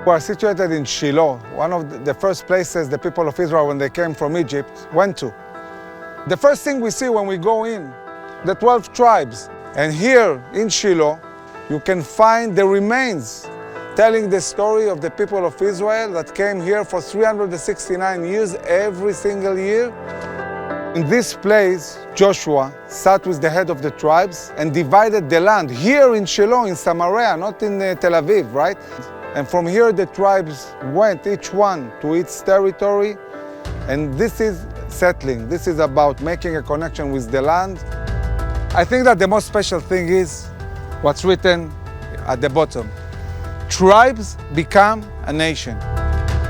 We are situated in Shilo, one of the first places the people of Israel, when they came from Egypt, went to. The first thing we see when we go in, the 12 tribes. And here in Shilo, you can find the remains telling the story of the people of Israel that came here for 369 years, every single year. In this place, Joshua sat with the head of the tribes and divided the land here in Shilo, in Samaria, not in Tel Aviv, right? And from here the tribes went, each one to its territory. And this is settling. This is about making a connection with the land. I think that the most special thing is what's written at the bottom. Tribes become a nation.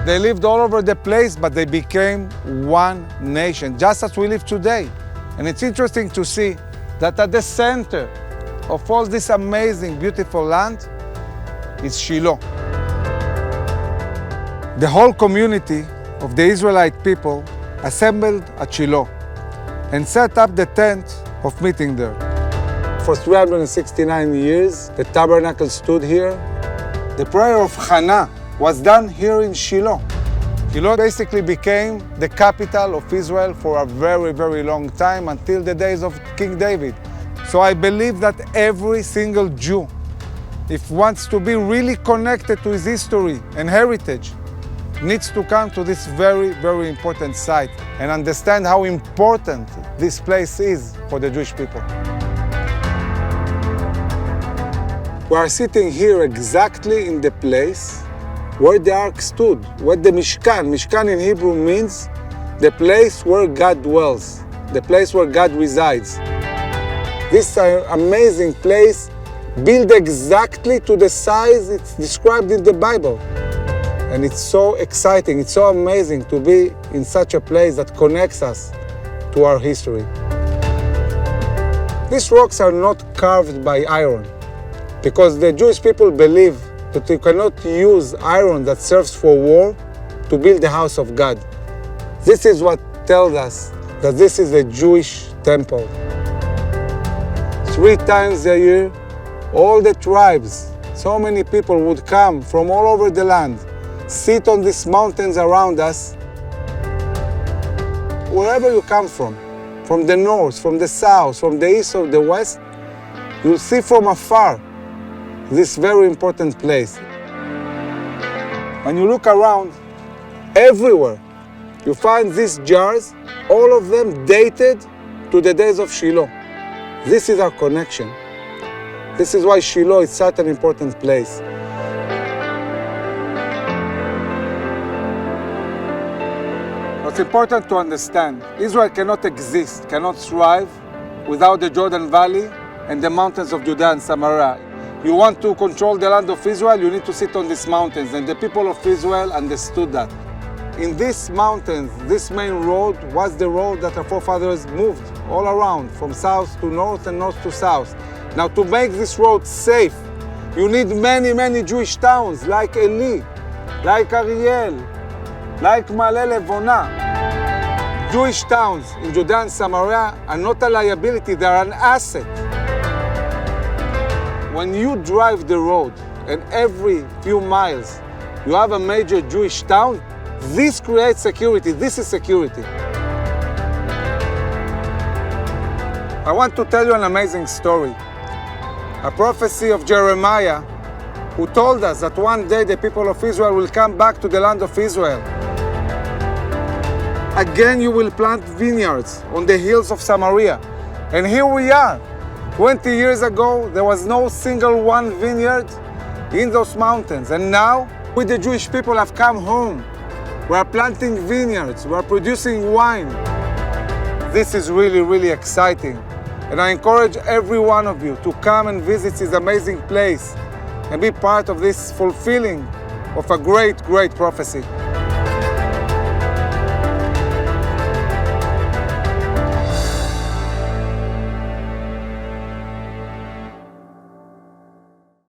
They lived all over the place, but they became one nation, just as we live today. And it's interesting to see that at the center of all this amazing, beautiful land is Shilo. The whole community of the Israelite people assembled at Shilo and set up the tent of meeting there. For 369 years, the tabernacle stood here. The prayer of Hannah was done here in Shilo. Shilo basically became the capital of Israel for a very, very long time, until the days of King David. So I believe that every single Jew, if wants to be really connected to his history and heritage, needs to come to this very, very important site and understand how important this place is for the Jewish people. We are sitting here exactly in the place where the ark stood, where the Mishkan. Mishkan in Hebrew means the place where God dwells, the place where God resides. This amazing place built exactly to the size it's described in the Bible. And it's so exciting, it's so amazing to be in such a place that connects us to our history. These rocks are not carved by iron, because the Jewish people believe that you cannot use iron that serves for war to build the house of God. This is what tells us that this is a Jewish temple. 3 times a year, all the tribes, so many people would come from all over the land, sit on these mountains around us. Wherever you come from the north, from the south, from the east or the west, you'll see from afar this very important place. When you look around, everywhere, you find these jars, all of them dated to the days of Shilo. This is our connection. This is why Shilo is such an important place. What's important to understand, Israel cannot exist, cannot thrive without the Jordan Valley and the mountains of Judea and Samaria. You want to control the land of Israel, you need to sit on these mountains, and the people of Israel understood that. In these mountains, this main road was the road that our forefathers moved all around, from south to north and north to south. Now, to make this road safe, you need many, many Jewish towns like Eli, like Ariel, like Ma'ale Levona. Jewish towns in Judea and Samaria are not a liability, they are an asset. When you drive the road and every few miles you have a major Jewish town, this creates security, this is security. I want to tell you an amazing story. A prophecy of Jeremiah, who told us that one day the people of Israel will come back to the land of Israel. Again, you will plant vineyards on the hills of Samaria. And here we are. 20 years ago, there was no single one vineyard in those mountains. And now, we the Jewish people have come home. We are planting vineyards, we are producing wine. This is really, really exciting. And I encourage every one of you to come and visit this amazing place and be part of this fulfilling of a great, great prophecy.